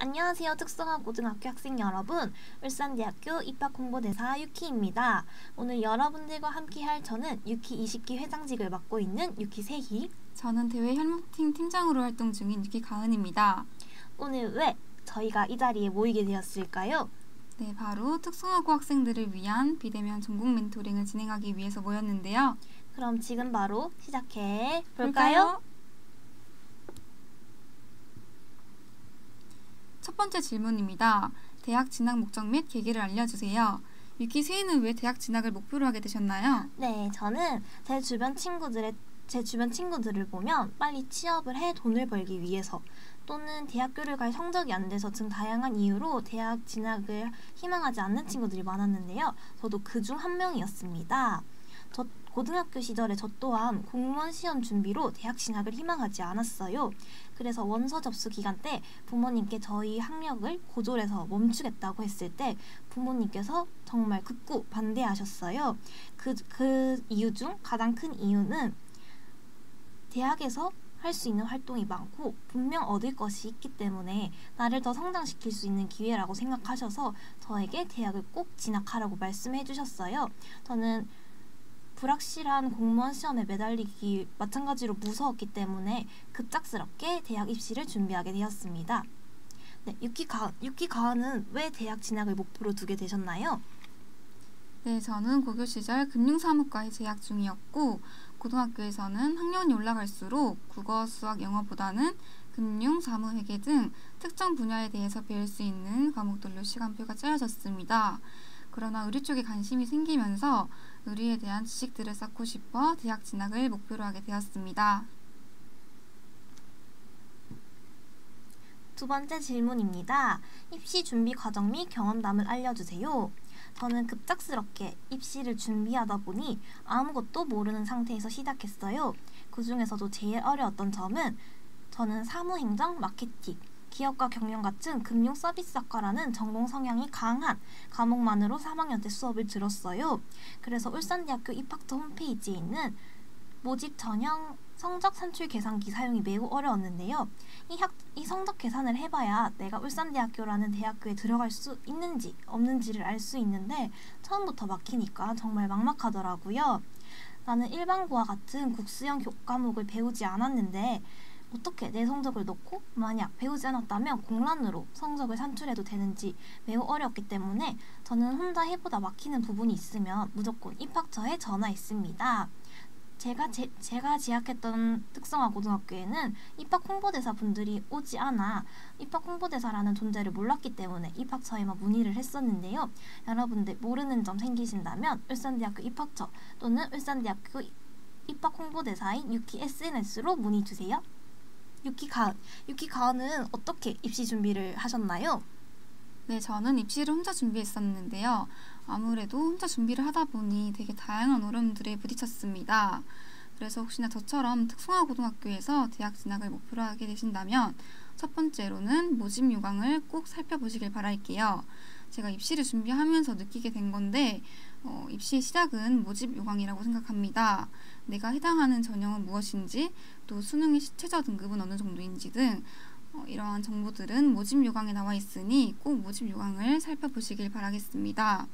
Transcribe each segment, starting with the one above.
안녕하세요. 특성화고등학교 학생 여러분. 울산대학교 입학홍보대사 유키입니다. 오늘 여러분들과 함께할 저는 유키 20기 회장직을 맡고 있는 유키 세희. 저는 대외 혈목팀 팀장으로 활동 중인 유키 가은입니다. 오늘 왜 저희가 이 자리에 모이게 되었을까요? 네, 바로 특성화고 학생들을 위한 비대면 전공 멘토링을 진행하기 위해서 모였는데요. 그럼 지금 바로 시작해 볼까요? 첫 번째 질문입니다. 대학 진학 목적 및 계기를 알려주세요. 유키 세희는 왜 대학 진학을 목표로 하게 되셨나요? 네, 저는 제 주변 친구들을 보면 빨리 취업을 해 돈을 벌기 위해서 또는 대학교를 갈 성적이 안 돼서 등 다양한 이유로 대학 진학을 희망하지 않는 친구들이 많았는데요. 저도 그중 한 명이었습니다. 고등학교 시절에 저 또한 공무원 시험 준비로 대학 진학을 희망하지 않았어요. 그래서 원서 접수 기간 때 부모님께 저희 학력을 고졸해서 멈추겠다고 했을 때 부모님께서 정말 극구 반대하셨어요. 그 이유 중 가장 큰 이유는 대학에서 할 수 있는 활동이 많고 분명 얻을 것이 있기 때문에 나를 더 성장시킬 수 있는 기회라고 생각하셔서 저에게 대학을 꼭 진학하라고 말씀해 주셨어요. 저는 불확실한 공무원 시험에 매달리기 마찬가지로 무서웠기 때문에 급작스럽게 대학 입시를 준비하게 되었습니다. 네, 유키 가은은 왜 대학 진학을 목표로 두게 되셨나요? 네, 저는 고교 시절 금융사무과에 재학 중이었고 고등학교에서는 학년이 올라갈수록 국어, 수학, 영어보다는 금융, 사무, 회계 등 특정 분야에 대해서 배울 수 있는 과목들로 시간표가 짜여졌습니다. 그러나 의류 쪽에 관심이 생기면서 의류에 대한 지식들을 쌓고 싶어 대학 진학을 목표로 하게 되었습니다. 두 번째 질문입니다. 입시 준비 과정 및 경험담을 알려주세요. 저는 급작스럽게 입시를 준비하다 보니 아무것도 모르는 상태에서 시작했어요. 그 중에서도 제일 어려웠던 점은 저는 사무행정, 마케팅, 기업과 경영 같은 금융 서비스학과라는 전공 성향이 강한 과목만으로 3학년 때 수업을 들었어요. 그래서 울산대학교 입학처 홈페이지에 있는 모집 전형 성적 산출 계산기 사용이 매우 어려웠는데요. 이 성적 계산을 해봐야 내가 울산대학교라는 대학교에 들어갈 수 있는지 없는지를 알 수 있는데 처음부터 막히니까 정말 막막하더라고요. 나는 일반고와 같은 국수형 교과목을 배우지 않았는데 어떻게 내 성적을 넣고 만약 배우지 않았다면 공란으로 성적을 산출해도 되는지 매우 어렵기 때문에 저는 혼자 해보다 막히는 부분이 있으면 무조건 입학처에 전화했습니다. 제가 재학했던 특성화고등학교에는 입학 홍보대사 분들이 오지 않아 입학 홍보대사라는 존재를 몰랐기 때문에 입학처에만 문의를 했었는데요. 여러분들 모르는 점 생기신다면 울산대학교 입학처 또는 울산대학교 입학 홍보대사인 유키 SNS로 문의 주세요. 유키 가은은 어떻게 입시 준비를 하셨나요? 네, 저는 입시를 혼자 준비했었는데요. 아무래도 혼자 준비를 하다 보니 되게 다양한 어려움들에 부딪혔습니다. 그래서 혹시나 저처럼 특성화고등학교에서 대학 진학을 목표로 하게 되신다면 첫 번째로는 모집 요강을 꼭 살펴보시길 바랄게요. 제가 입시를 준비하면서 느끼게 된 건데 입시의 시작은 모집 요강이라고 생각합니다. 내가 해당하는 전형은 무엇인지 또 수능의 최저 등급은 어느 정도인지 등 이러한 정보들은 모집 요강에 나와 있으니 꼭 모집 요강을 살펴보시길 바라겠습니다.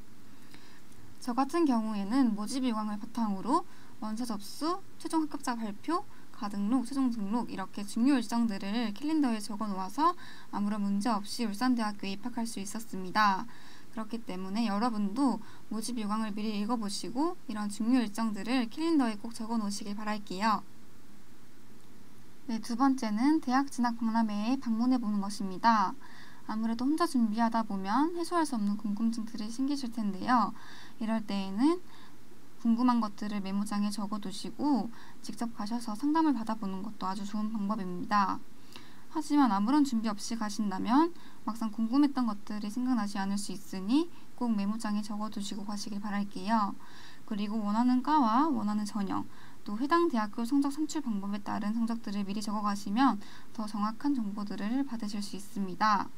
저 같은 경우에는 모집 요강을 바탕으로 원서 접수, 최종 합격자 발표, 가등록, 최종 등록 이렇게 중요 일정들을 캘린더에 적어 놓아서 아무런 문제 없이 울산대학교에 입학할 수 있었습니다. 그렇기 때문에 여러분도 모집 요강을 미리 읽어보시고 이런 중요 일정들을 캘린더에 꼭 적어 놓으시길 바랄게요. 네, 두 번째는 대학 진학 박람회에 방문해 보는 것입니다. 아무래도 혼자 준비하다 보면 해소할 수 없는 궁금증들이 생기실 텐데요. 이럴 때에는 궁금한 것들을 메모장에 적어두시고 직접 가셔서 상담을 받아보는 것도 아주 좋은 방법입니다. 하지만 아무런 준비 없이 가신다면 막상 궁금했던 것들이 생각나지 않을 수 있으니 꼭 메모장에 적어두시고 가시길 바랄게요. 그리고 원하는 과와 원하는 전형, 또 해당 대학교 성적 산출 방법에 따른 성적들을 미리 적어가시면 더 정확한 정보들을 받으실 수 있습니다.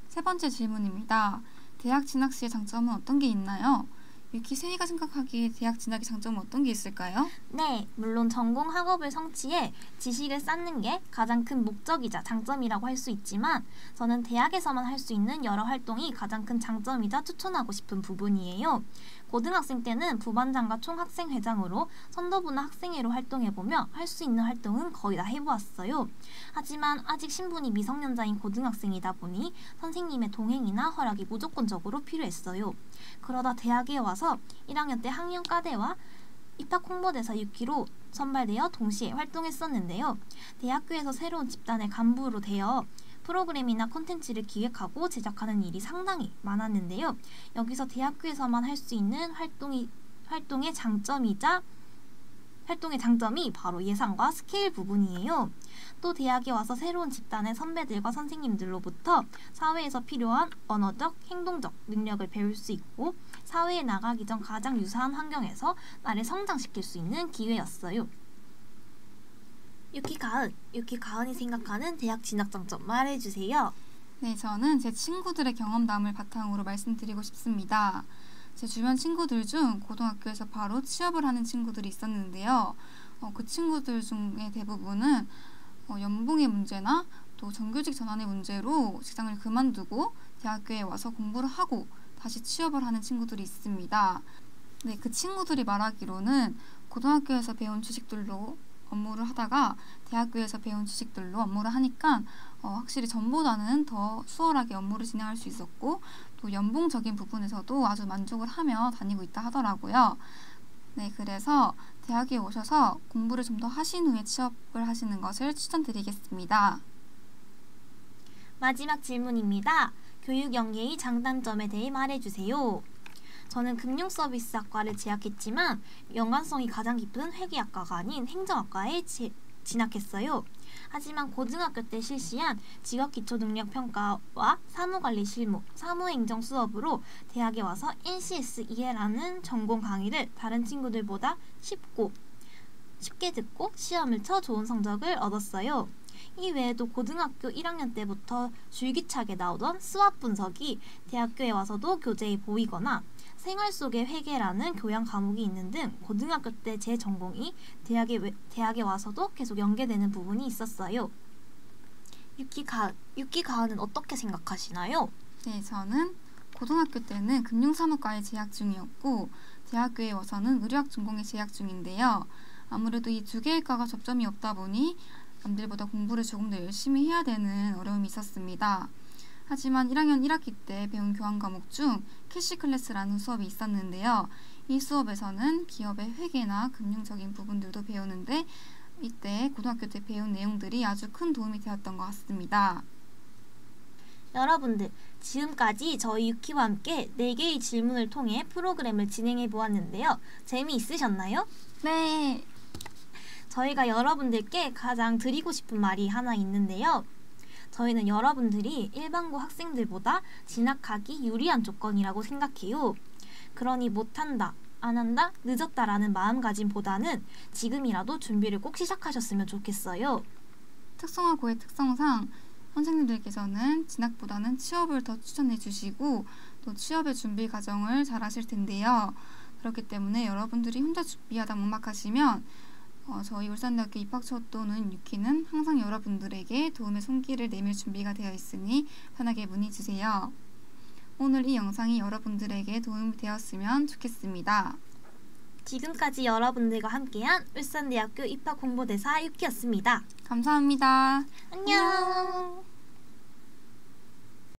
세 번째 질문입니다. 대학 진학 시의 장점은 어떤 게 있나요? 유키 세이가 생각하기에 대학 진학의 장점은 어떤 게 있을까요? 네, 물론 전공 학업을 성취해 지식을 쌓는 게 가장 큰 목적이자 장점이라고 할 수 있지만 저는 대학에서만 할 수 있는 여러 활동이 가장 큰 장점이자 추천하고 싶은 부분이에요. 고등학생 때는 부반장과 총학생회장으로 선도부나 학생회로 활동해보며 할 수 있는 활동은 거의 다 해보았어요. 하지만 아직 신분이 미성년자인 고등학생이다 보니 선생님의 동행이나 허락이 무조건적으로 필요했어요. 그러다 대학에 와서 1학년 때 학년과대와 입학 홍보대사 6기로 선발되어 동시에 활동했었는데요. 대학교에서 새로운 집단의 간부로 되어 프로그램이나 콘텐츠를 기획하고 제작하는 일이 상당히 많았는데요. 여기서 대학교에서만 할 수 있는 활동의 장점이 바로 예산과 스케일 부분이에요. 또 대학에 와서 새로운 집단의 선배들과 선생님들로부터 사회에서 필요한 언어적, 행동적 능력을 배울 수 있고 사회에 나가기 전 가장 유사한 환경에서 나를 성장시킬 수 있는 기회였어요. 유키 가은이 생각하는 대학 진학 장점 말해주세요. 네, 저는 제 친구들의 경험담을 바탕으로 말씀드리고 싶습니다. 제 주변 친구들 중 고등학교에서 바로 취업을 하는 친구들이 있었는데요. 그 친구들 중에 대부분은 연봉의 문제나 또 정규직 전환의 문제로 직장을 그만두고 대학교에 와서 공부를 하고 다시 취업을 하는 친구들이 있습니다. 네, 그 친구들이 말하기로는 고등학교에서 배운 지식들로 업무를 하다가 대학교에서 배운 지식들로 업무를 하니까 확실히 전보다는 더 수월하게 업무를 진행할 수 있었고 또 연봉적인 부분에서도 아주 만족을 하며 다니고 있다 하더라고요. 네, 그래서 대학에 오셔서 공부를 좀 더 하신 후에 취업을 하시는 것을 추천드리겠습니다. 마지막 질문입니다. 교육 연계의 장단점에 대해 말해주세요. 저는 금융서비스학과를 재학했지만 연관성이 가장 깊은 회계학과가 아닌 행정학과에 진학했어요. 하지만 고등학교 때 실시한 직업기초능력평가와 사무관리 실무, 사무행정 수업으로 대학에 와서 NCS-EL라는 전공 강의를 다른 친구들보다 쉽게 듣고 시험을 쳐 좋은 성적을 얻었어요. 이 외에도 고등학교 1학년 때부터 줄기차게 나오던 수학 분석이 대학교에 와서도 교재에 보이거나 생활 속의 회계라는 교양 과목이 있는 등 고등학교 때 제 전공이 대학에 와서도 계속 연계되는 부분이 있었어요. 유키 가은은 어떻게 생각하시나요? 네, 저는 고등학교 때는 금융사무과에 재학 중이었고 대학교에 와서는 의료학 전공에 재학 중인데요. 아무래도 이 두 개의 과가 접점이 없다 보니 남들보다 공부를 조금 더 열심히 해야 되는 어려움이 있었습니다. 하지만 1학년 1학기 때 배운 교환 과목 중 캐시 클래스라는 수업이 있었는데요. 이 수업에서는 기업의 회계나 금융적인 부분들도 배우는데 이때 고등학교 때 배운 내용들이 아주 큰 도움이 되었던 것 같습니다. 여러분들, 지금까지 저희 유키와 함께 4개의 질문을 통해 프로그램을 진행해 보았는데요. 재미있으셨나요? 네! 저희가 여러분들께 가장 드리고 싶은 말이 하나 있는데요. 저희는 여러분들이 일반고 학생들보다 진학하기 유리한 조건이라고 생각해요. 그러니 못한다, 안 한다, 늦었다라는 마음가짐보다는 지금이라도 준비를 꼭 시작하셨으면 좋겠어요. 특성화고의 특성상 선생님들께서는 진학보다는 취업을 더 추천해 주시고 또 취업의 준비 과정을 잘 하실 텐데요. 그렇기 때문에 여러분들이 혼자 준비하다 막막하시면 저희 울산대학교 입학처 또는 유키는 항상 여러분들에게 도움의 손길을 내밀 준비가 되어 있으니 편하게 문의 주세요. 오늘 이 영상이 여러분들에게 도움이 되었으면 좋겠습니다. 지금까지 여러분들과 함께한 울산대학교 입학 홍보대사 유키였습니다. 감사합니다. 안녕.